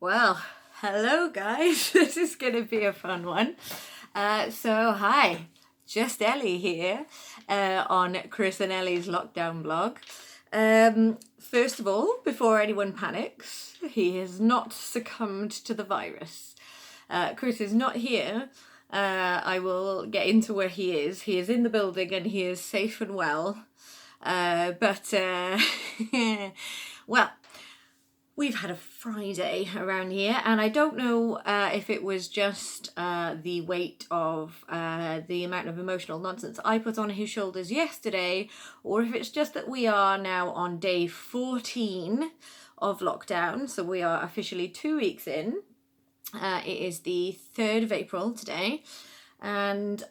Well, hello guys, this is going to be a fun one. Hi, just Ellie here on Chris and Ellie's lockdown blog. First of all, before anyone panics, he has not succumbed to the virus. Chris is not here. I will get into where he is. He is in the building and he is safe and well. Well, we've had a Friday around here, and I don't know if it was just the weight of the amount of emotional nonsense I put on his shoulders yesterday, or if it's just that we are now on day 14 of lockdown, so we are officially 2 weeks in. It is the 3rd of April today, and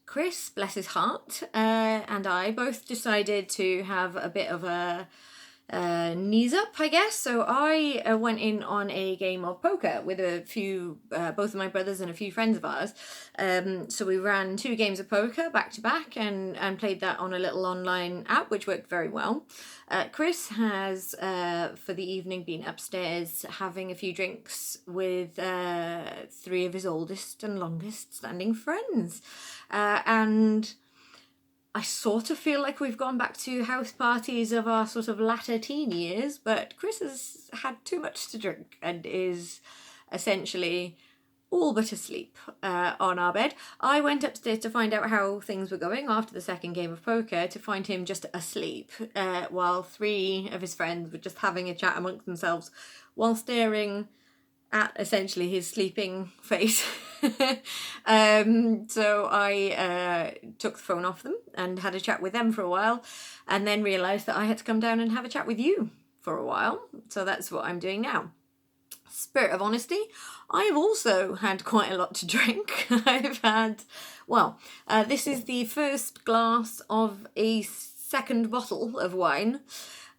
Chris, bless his heart, and I both decided to have a bit of a knees up, I guess. So I went in on a game of poker with a few, both of my brothers and a few friends of ours. So we ran 2 games of poker back to back and played that on a little online app, which worked very well. Chris has, for the evening, been upstairs having a few drinks with 3 of his oldest and longest standing friends. And I sort of feel like we've gone back to house parties of our sort of latter teen years, but Chris has had too much to drink and is essentially all but asleep on our bed. I went upstairs to find out how things were going after the second game of poker, to find him just asleep, while 3 of his friends were just having a chat amongst themselves while staring at essentially his sleeping face. So I took the phone off them and had a chat with them for a while, and then realised that I had to come down and have a chat with you for a while. So that's what I'm doing now. Spirit of honesty, I've also had quite a lot to drink. I've had, this is the first glass of a second bottle of wine.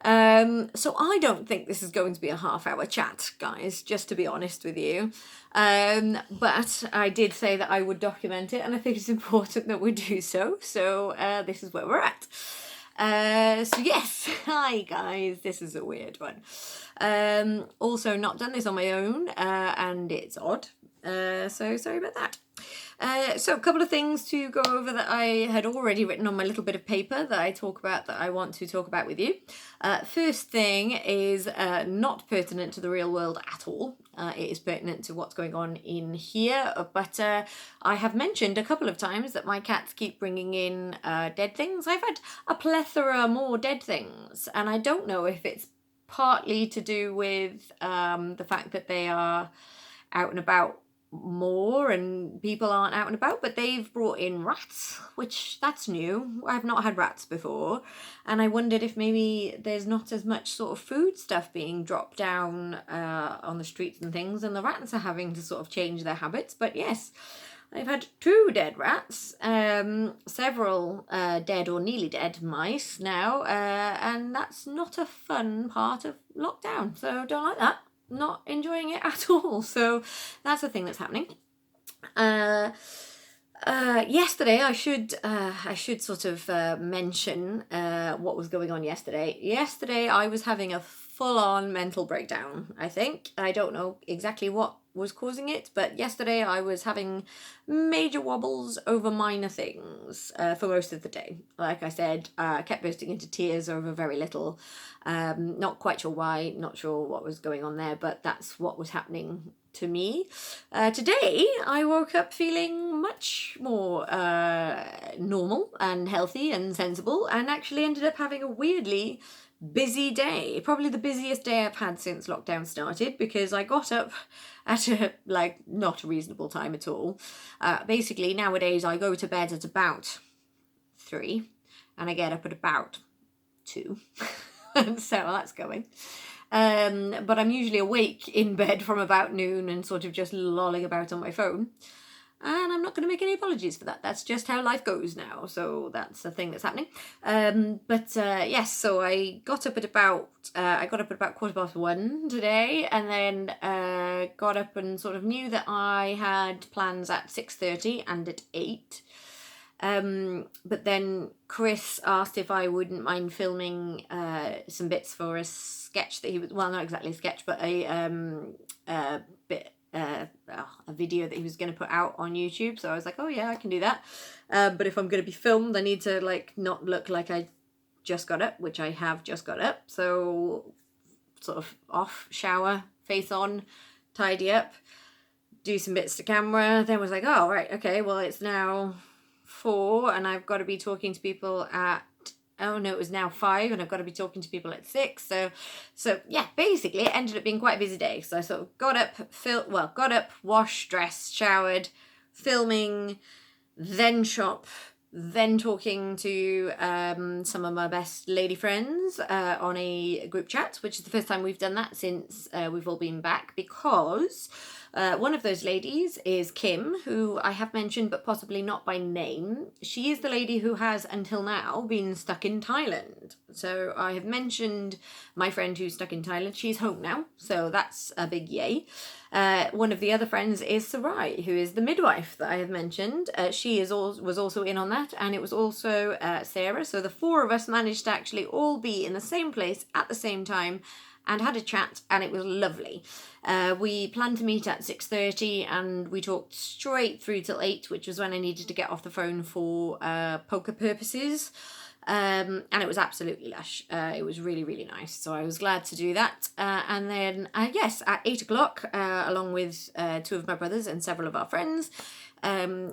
So I don't think this is going to be a half-hour chat, guys, just to be honest with you. But I did say that I would document it, and I think it's important that we do so. So this is where we're at. So yes, hi guys, this is a weird one. Also not done this on my own, and it's odd. So sorry about that. So a couple of things to go over that I had already written on my little bit of paper that I want to talk about with you. First thing is not pertinent to the real world at all. It is pertinent to what's going on in here, but I have mentioned a couple of times that my cats keep bringing in dead things. I've had a plethora more dead things, and I don't know if it's partly to do with the fact that they are out and about more and people aren't out and about, but they've brought in rats, which that's new. I've not had rats before, and I wondered if maybe there's not as much sort of food stuff being dropped down on the streets and things, and the rats are having to sort of change their habits. But yes, I've had 2 dead rats, several dead or nearly dead mice now, and that's not a fun part of lockdown, so don't like that. Not enjoying it at all. So that's the thing that's happening. Yesterday, I should sort of mention what was going on yesterday. Yesterday, I was having a full-on mental breakdown, I think. I don't know exactly what was causing it, but yesterday I was having major wobbles over minor things for most of the day. Like I said, I kept bursting into tears over very little. Not quite sure why, not sure what was going on there, but that's what was happening to me. Today, I woke up feeling much more normal and healthy and sensible, and actually ended up having a weirdly busy day. Probably the busiest day I've had since lockdown started, because I got up at a not a reasonable time at all. Basically nowadays I go to bed at about 3 and I get up at about 2. So that's going. But I'm usually awake in bed from about noon and sort of just lolling about on my phone. And I'm not going to make any apologies for that. That's just how life goes now. So that's the thing that's happening. Yes, so I got up at about 1:15 today, and then got up and sort of knew that I had plans at 6:30 and at 8. But then Chris asked if I wouldn't mind filming some bits for a sketch that he was, well, not exactly a sketch, but a video that he was going to put out on YouTube. So I was like, oh yeah, I can do that. But if I'm going to be filmed, I need to like not look like I just got up, which I have just got up. So sort of off, shower, face on, tidy up, do some bits to camera. Then was like, oh right, okay, well it's now 4 and I've got to be talking to people at, oh no, it was now 5 and I've got to be talking to people at 6. So yeah, basically it ended up being quite a busy day. So I sort of got up, washed, dressed, showered, filming, then shop, then talking to some of my best lady friends on a group chat, which is the first time we've done that since we've all been back, because one of those ladies is Kim, who I have mentioned but possibly not by name. She is the lady who has until now been stuck in Thailand. So I have mentioned my friend who's stuck in Thailand. She's home now, so that's a big yay. One of the other friends is Sarai, who is the midwife that I have mentioned. She was also in on that, and it was also Sarah. So the 4 of us managed to actually all be in the same place at the same time and had a chat, and it was lovely. We planned to meet at 6:30 and we talked straight through till 8, which was when I needed to get off the phone for poker purposes. And it was absolutely lush. It was really, really nice. So I was glad to do that. And then, yes, at 8 o'clock, along with 2 of my brothers and several of our friends,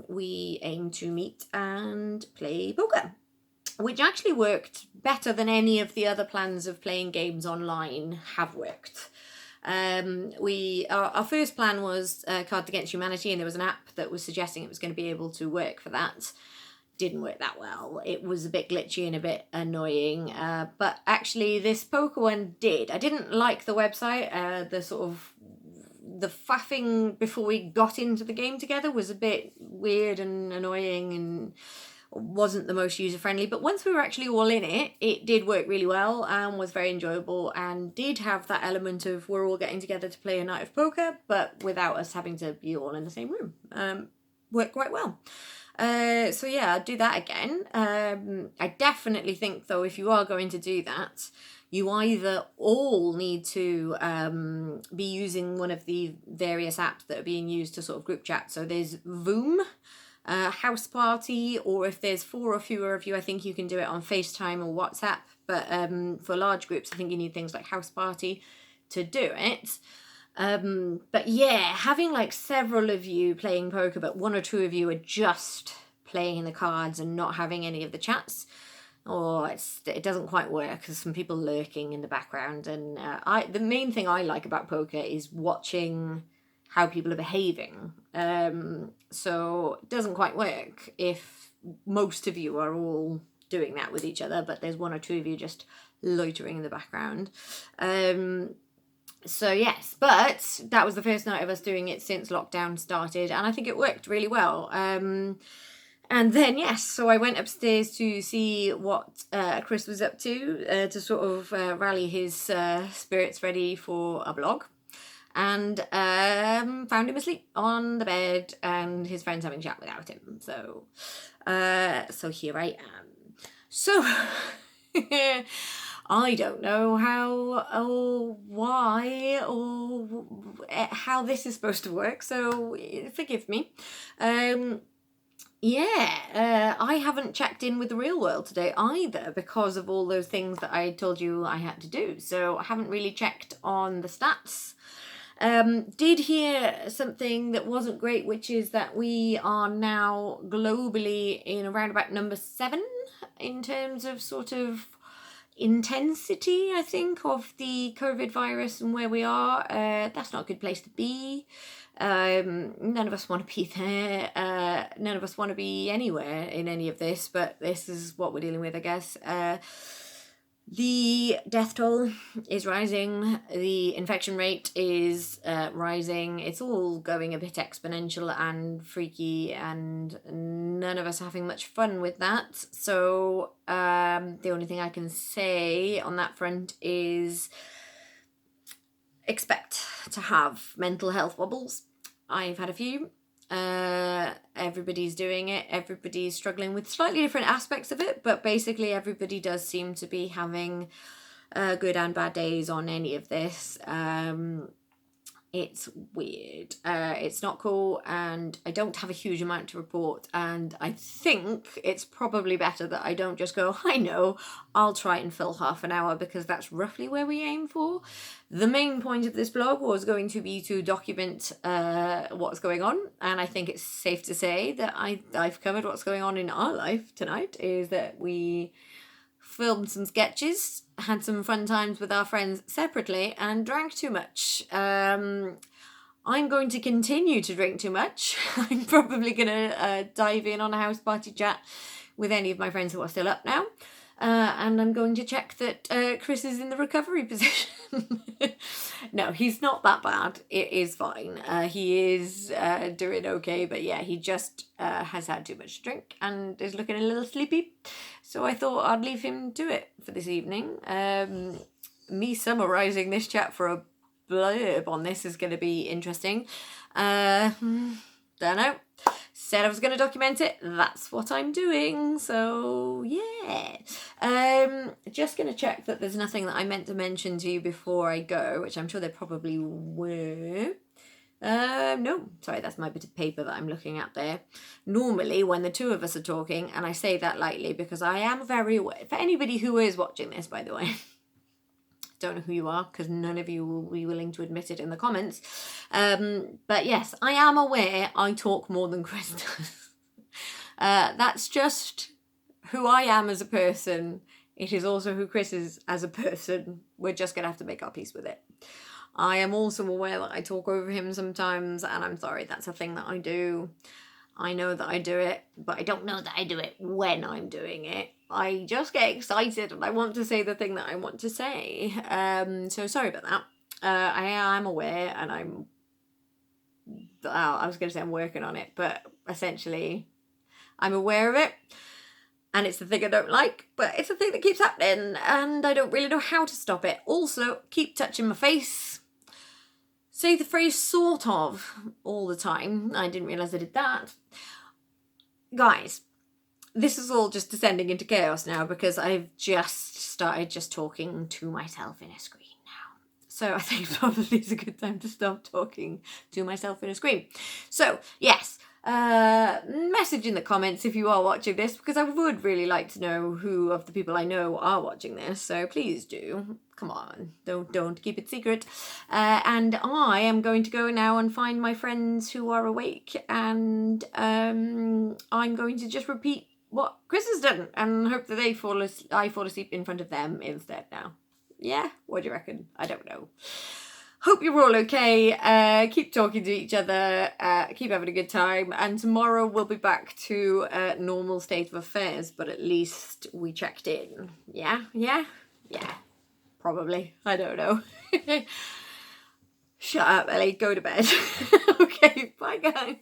we aim to meet and play poker, which actually worked better than any of the other plans of playing games online have worked. Our first plan was Cards Against Humanity, and there was an app that was suggesting it was going to be able to work for that. Didn't work that well. It was a bit glitchy and a bit annoying, but actually this poker one did. I didn't like the website. The faffing before we got into the game together was a bit weird and annoying and wasn't the most user-friendly, but once we were actually all in it, it did work really well and was very enjoyable and did have that element of we're all getting together to play a night of poker, but without us having to be all in the same room. Worked quite well. So yeah, I'll do that again. I definitely think though, if you are going to do that, you either all need to be using one of the various apps that are being used to sort of group chat. So there's Voom, House Party, or if there's 4 or fewer of you, I think you can do it on FaceTime or WhatsApp. But for large groups, I think you need things like House Party to do it. But yeah, having like several of you playing poker, but 1 or 2 of you are just playing the cards and not having any of the chats, it doesn't quite work. There's some people lurking in the background, and the main thing I like about poker is watching how people are behaving. So it doesn't quite work if most of you are all doing that with each other, but there's 1 or 2 of you just loitering in the background. So yes, but that was the first night of us doing it since lockdown started, and I think it worked really well. And then yes, so I went upstairs to see what Chris was up to sort of rally his spirits ready for a vlog, and found him asleep on the bed and his friends having a chat without him. So here I am. So I don't know how or why or how this is supposed to work, so forgive me. I haven't checked in with the real world today either because of all those things that I told you I had to do. So I haven't really checked on the stats. Did hear something that wasn't great, which is that we are now globally in around about number 7 in terms of sort of intensity, I think, of the COVID virus and where we are. That's not a good place to be. None of us want to be there. None of us want to be anywhere in any of this, but this is what we're dealing with, I guess. The death toll is rising, the infection rate is rising, it's all going a bit exponential and freaky, and none of us are having much fun with that. So the only thing I can say on that front is expect to have mental health wobbles. I've had a few. Everybody's doing it. Everybody's struggling with slightly different aspects of it, but basically everybody does seem to be having good and bad days on any of this. It's weird. It's not cool, and I don't have a huge amount to report, and I think it's probably better that I don't just go, I know, I'll try and fill half an hour, because that's roughly where we aim for. The main point of this blog was going to be to document what's going on, and I think it's safe to say that I've covered what's going on in our life tonight, is that we filmed some sketches, had some fun times with our friends separately, and drank too much. I'm going to continue to drink too much. I'm probably going to dive in on a house party chat with any of my friends who are still up now. And I'm going to check that Chris is in the recovery position. No, he's not that bad. It is fine. He is doing okay, but yeah, he just has had too much to drink and is looking a little sleepy. So I thought I'd leave him to it for this evening. Me summarising this chat for a blurb on this is going to be interesting. Don't know. Said I was going to document it. That's what I'm doing. So, yeah. Just going to check that there's nothing that I meant to mention to you before I go, which I'm sure there probably were. No, sorry, that's my bit of paper that I'm looking at there. Normally, when the two of us are talking, and I say that lightly because I am very aware, for anybody who is watching this, by the way, don't know who you are because none of you will be willing to admit it in the comments. But yes, I am aware I talk more than Chris does. That's just who I am as a person. It is also who Chris is as a person. We're just going to have to make our peace with it. I am also aware that I talk over him sometimes, and I'm sorry, that's a thing that I do. I know that I do it, but I don't know that I do it when I'm doing it. I just get excited and I want to say the thing that I want to say. So sorry about that. I am aware, and I was going to say I'm working on it, but essentially I'm aware of it. And it's the thing I don't like, but it's the thing that keeps happening, and I don't really know how to stop it. Also, keep touching my face. Say the phrase sort of all the time. I didn't realise I did that. Guys, this is all just descending into chaos now because I've just started just talking to myself in a screen now. So I think probably is a good time to stop talking to myself in a screen. So, yes. Message in the comments if you are watching this, because I would really like to know who of the people I know are watching this, so please do. Come on, don't keep it secret. And I am going to go now and find my friends who are awake, and I'm going to just repeat what Chris has done and hope that I fall asleep in front of them instead now. Yeah? What do you reckon? I don't know. Hope you're all okay. Keep talking to each other. Keep having a good time. And tomorrow we'll be back to a normal state of affairs, but at least we checked in. Yeah? Yeah? Yeah. Probably. I don't know. Shut up, Ellie. Go to bed. Okay. Bye, guys.